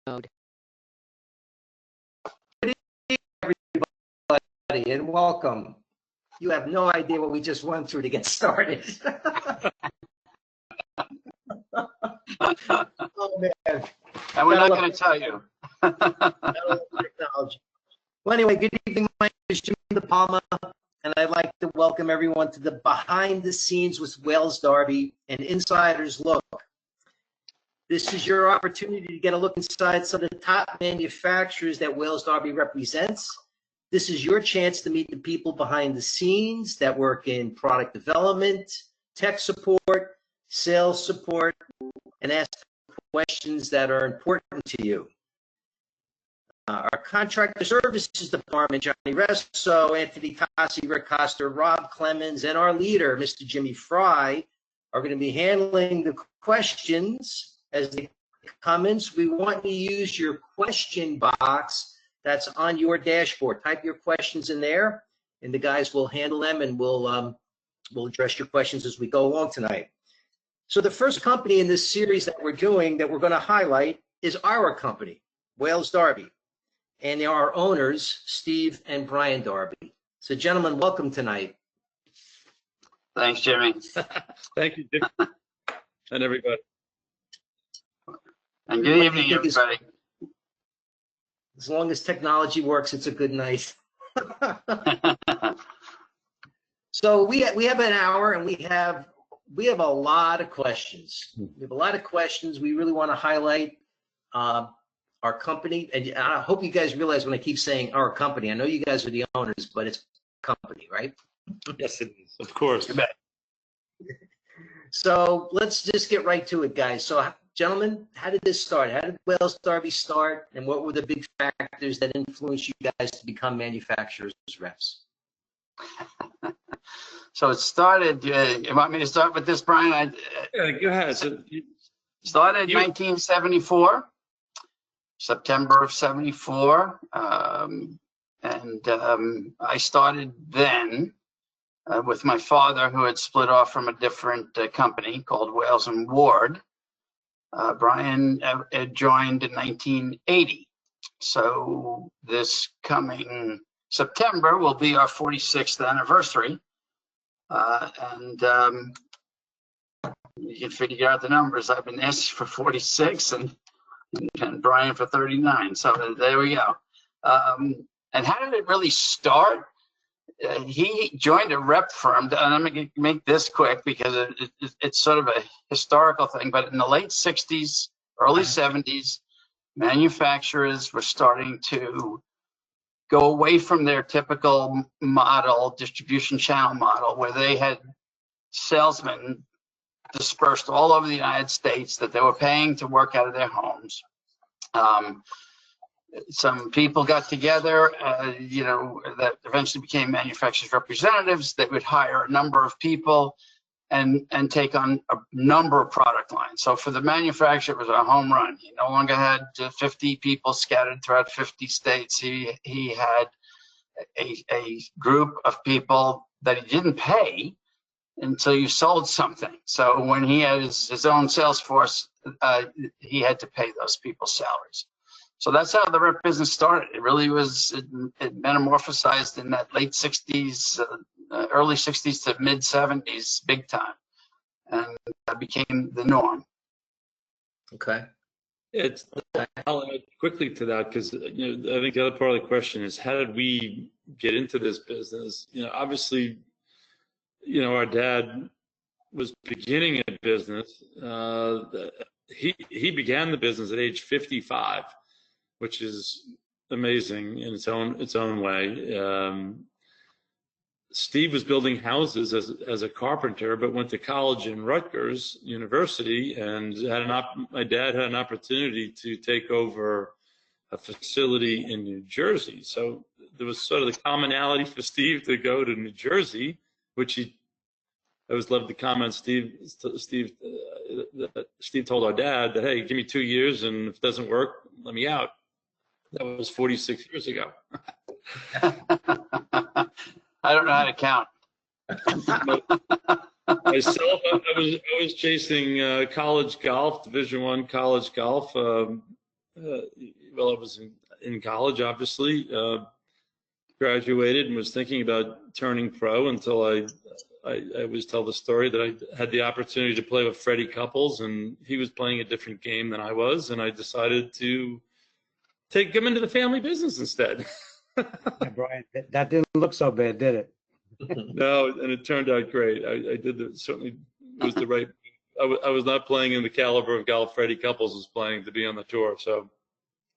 mode. Good evening, everybody, and welcome. You have no idea what we just went through to get started. Oh, man. And we're not going to tell you. Technology. Well, anyway, good evening. My name is Jimmy De Palma, and I'd like to welcome everyone to the Behind the Scenes with Wales Darby, an insider's look. This is your opportunity to get a look inside some of the top manufacturers that Wales Darby represents. This is your chance to meet the people behind the scenes that work in product development, tech support, sales support, and ask questions that are important to you. Our contractor services department, Johnny Resso, Anthony Tassi, Rick Costa, Rob Clemens, and our leader, Mr. Jimmy Fry, are going to be handling the questions as they come in. So we want you to use your question box that's on your dashboard. Type your questions in there, and the guys will handle them, and we'll address your questions as we go along tonight. So the first company in this series that we're doing that we're going to highlight is our company, Wales Darby, and our owners, Steve and Brian Darby. So gentlemen, welcome tonight. Thanks, Jimmy. Thank you, Jim. And everybody. And good evening, everybody. As long as technology works, it's a good night. So we have an hour, and we have a lot of questions. We have a lot of questions. We really want to highlight our company, and I hope you guys realize when I keep saying our company, I know you guys are the owners, but it's company, right? Yes, it is. Of course. You bet. So let's just get right to it, guys. So, gentlemen, how did this start? How did Wales Darby start, and what were the big factors that influenced you guys to become manufacturers reps? So it started, you want me to start with this, Brian? Yeah, go ahead. So started in 1974, September of 74. I started then with my father, who had split off from a different company called Wales and Ward. Brian joined in 1980. So this coming September will be our 46th anniversary. You can figure out the numbers. I've been asked for 46 and Brian for 39. So there we go. And how did it really start? He joined a rep firm, and I'm going to make this quick because it's sort of a historical thing, but in the late 60s, early 70s, manufacturers were starting to go away from their typical model, distribution channel model, where they had salesmen dispersed all over the United States that they were paying to work out of their homes. Some people got together, that eventually became manufacturers representatives that would hire a number of people and take on a number of product lines. So for the manufacturer, it was a home run. He no longer had 50 people scattered throughout 50 states. He had a group of people that he didn't pay until you sold something. So when he had his own sales force, he had to pay those people's salaries. So that's how the rep business started. It really was, it metamorphosized in that late 60s, early 60s to mid 70s, big time. And that became the norm. Okay. I'll add quickly to that because I think the other part of the question is how did we get into this business? Obviously, our dad was beginning a business. He began the business at age 55. Which is amazing in its own way. Steve was building houses as a carpenter, but went to college in Rutgers University, and my dad had an opportunity to take over a facility in New Jersey. So there was sort of the commonality for Steve to go to New Jersey, which I always loved the comment Steve told our dad that, hey, give me 2 years, and if it doesn't work, let me out. That was 46 years ago. I don't know how to count. Myself, I was chasing college golf, Division I college golf. well, I was in college, obviously, graduated and was thinking about turning pro until I always tell the story that I had the opportunity to play with Freddie Couples, and he was playing a different game than I was, and I decided to take him into the family business instead. Yeah, Brian, that didn't look so bad, did it? No, and it turned out great. I did certainly was the right. I was not playing in the caliber of golf Freddie Couples was playing to be on the tour. So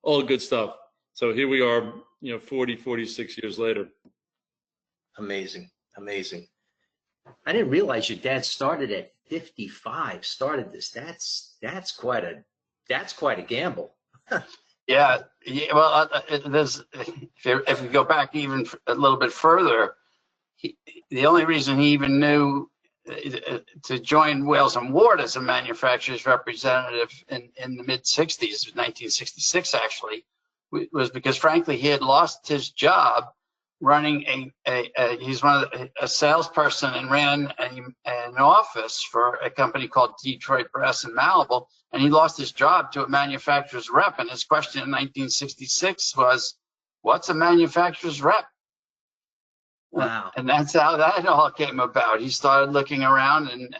all good stuff. So here we are, 40, 46 years later. Amazing, amazing. I didn't realize your dad started at 55. Started this. That's quite a gamble. Yeah. Well, if you go back even a little bit further, the only reason he even knew to join Wales and Ward as a manufacturer's representative in the mid 60s, 1966 actually, was because frankly he had lost his job running he's a salesperson and ran an office for a company called Detroit Brass and Malleable, and he lost his job to a manufacturer's rep. And his question in 1966 was, "What's a manufacturer's rep?" Wow. And that's how that all came about. He started looking around, and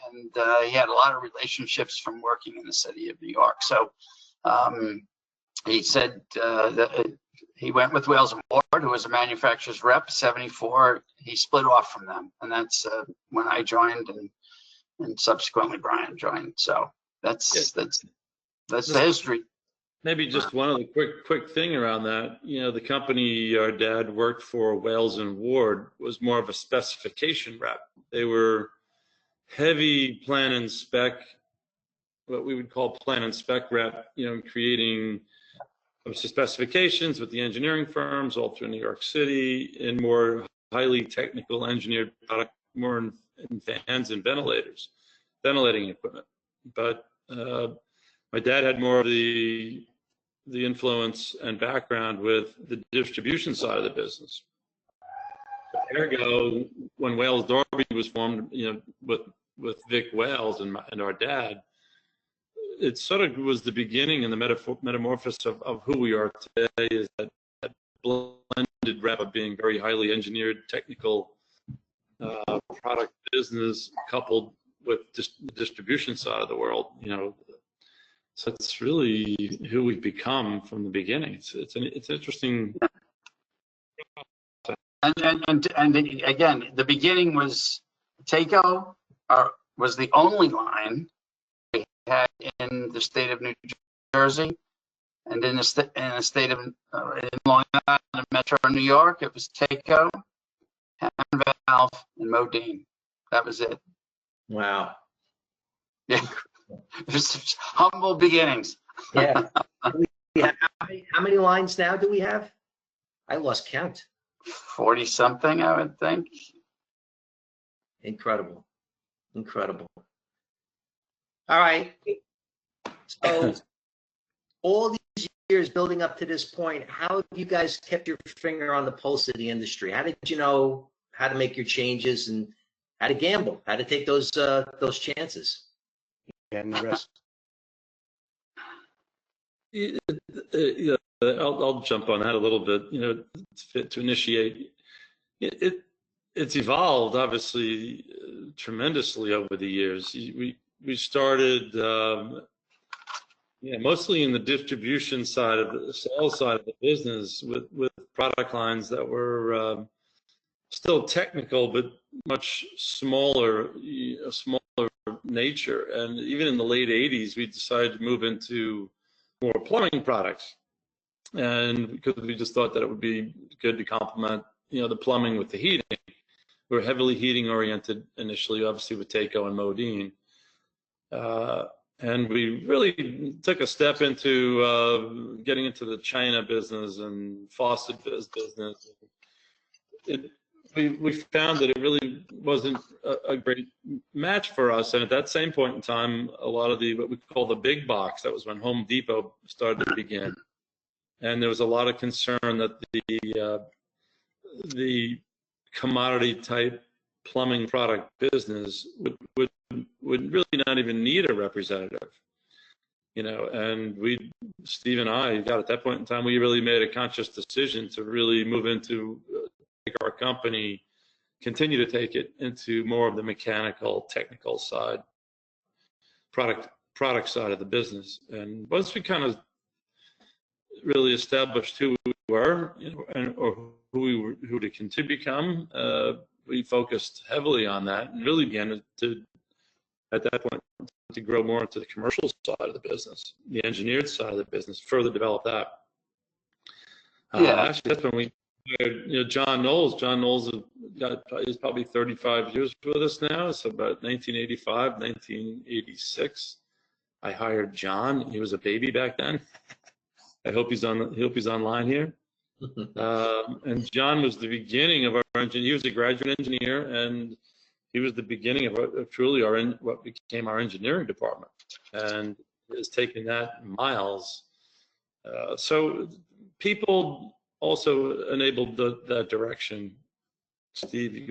he had a lot of relationships from working in the city of New York. So he said that he went with Wales and Ward, who was a manufacturer's rep. 74, he split off from them, and that's when I joined, and subsequently Brian joined. So that's the history. Maybe just one other quick thing around that. The company our dad worked for, Wales and Ward, was more of a specification rep. They were heavy plan and spec, what we would call plan and spec rep, creating specifications with the engineering firms all through New York City, in more highly technical engineered product, more in fans and ventilating equipment. But my dad had more of the influence and background with the distribution side of the business. Ergo, when Wales Darby was formed, with Vic Wales and our dad, it sort of was the beginning and the metamorphosis of who we are today, is that blended rep of being very highly engineered, technical product business coupled with the distribution side of the world, So it's really who we've become from the beginning. It's interesting. And again, the beginning was Takeo was the only line we had in the state of New Jersey, and in the state of in Long Island, Metro New York, it was Takeo, hand valve, and Modine. That was it. Wow. Yeah. There's humble beginnings. Yeah. How many lines now do we have? I lost count. 40 something, I would think. Incredible. All right. So all these years building up to this point, how have you guys kept your finger on the pulse of the industry? How did you know how to make your changes and how to gamble, how to take those chances? And the rest. I'll jump on that a little bit. To initiate, it's evolved obviously tremendously over the years. We started mostly in the distribution side of the sales side of the business with product lines that were still technical but much smaller nature. And even in the late 80s, we decided to move into more plumbing products, and because we just thought that it would be good to complement the plumbing with the heating. We were heavily heating oriented initially, obviously with Takeo and Modine, and we really took a step into getting into the China business and faucet business. We found that it really wasn't a great match for us. And at that same point in time, a lot of what we call the big box, that was when Home Depot started to begin. And there was a lot of concern that the commodity type plumbing product business would really not even need a representative. and Steve and I got at that point in time, we really made a conscious decision to really move into take our company, continue to take it into more of the mechanical, technical side, product side of the business. And once we kind of really established who we were, or who to continue to become, we focused heavily on that and really began at that point, to grow more into the commercial side of the business, the engineered side of the business, further develop that. Actually, that's when we hired, John Knowles. John Knowles is probably 35 years with us now. So about 1985, 1986, I hired John. He was a baby back then. I hope he's online here. And John was the beginning of our engineer. He was a graduate engineer, and he was the beginning of what became our engineering department, and has taken that miles. So people also enabled that direction. Steve, you